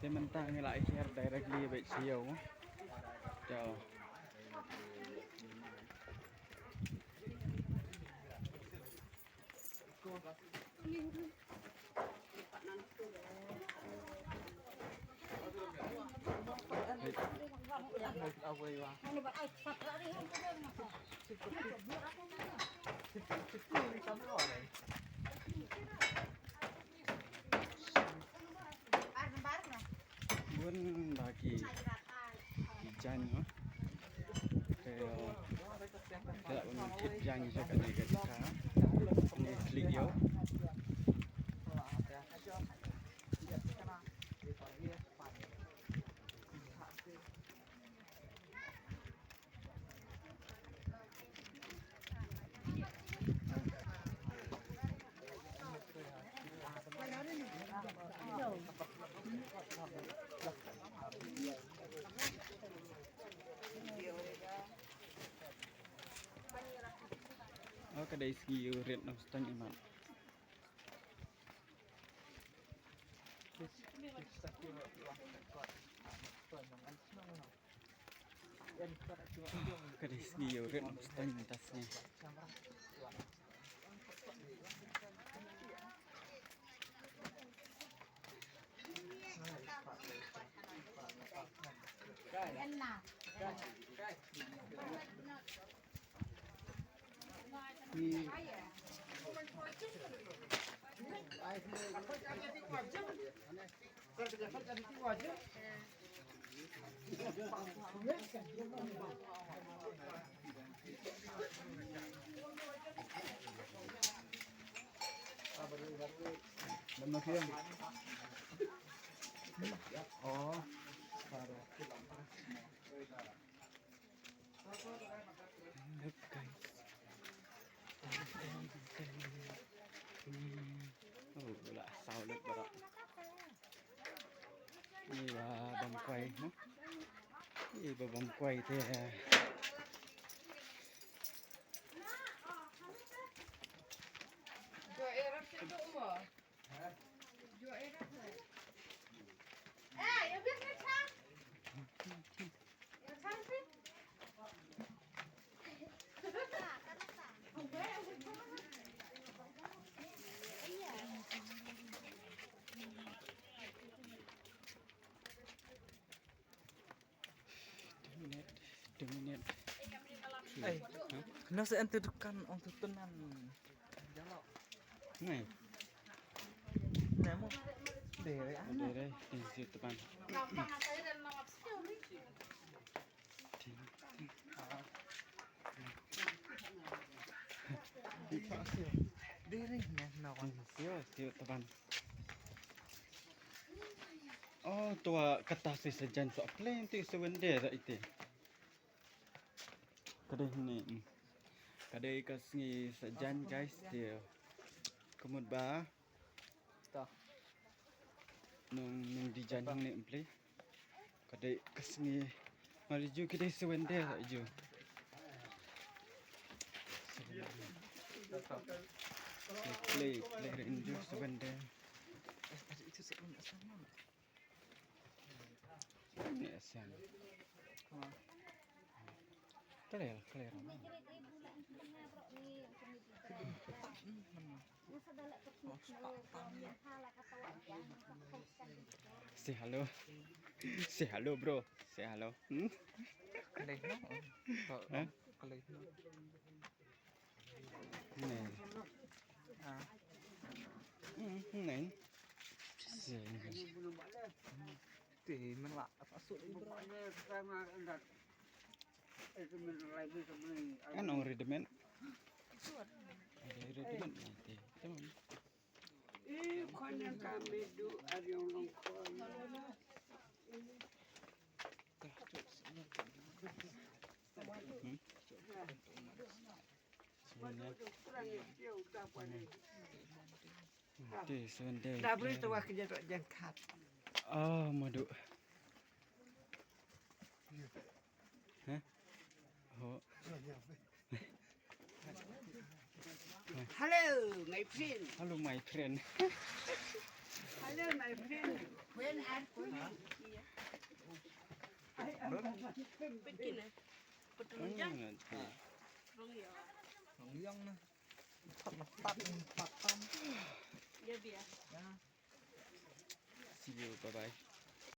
thì mình tăng lại share directly về chiều chào buôn bagi kijang tidak memiliki kijang juga negatif ini beliau kedai segi urit nam stang iman kedai segi urit nam stang atasnya oh look guys oh là sao được đó ini là bông quay nó ini là bông quay thì dominate nó sẽ enterkan ông tu tenan jalok này nemu để đây di situ depan diri nawan siu depan oh tua kertas sejan sok plain tu sebentar tak itu kedai ni kedai kasih sejan guys dia kemud ba ta nung di janjang ni emple kedai kasih maliju kedai sebentar tak ju play rindu sebentar itu sebenarnya sama ni asan clear say hello bro say hello kalih no kalih no này này thì mình lại phát xuất kan orang redemen redemen nanti teman Konya kami du ada yang longkon. sebentar Dah beri tu wah kerja tak jangkat. oh madu hah oh Hello, my friend. halo my friend Hello, my friend. Bikin ya. Betul ya. Nanti. Rong ya. Rong liang nah. Empat tam. Ya biar. Ya. See you. Bye bye.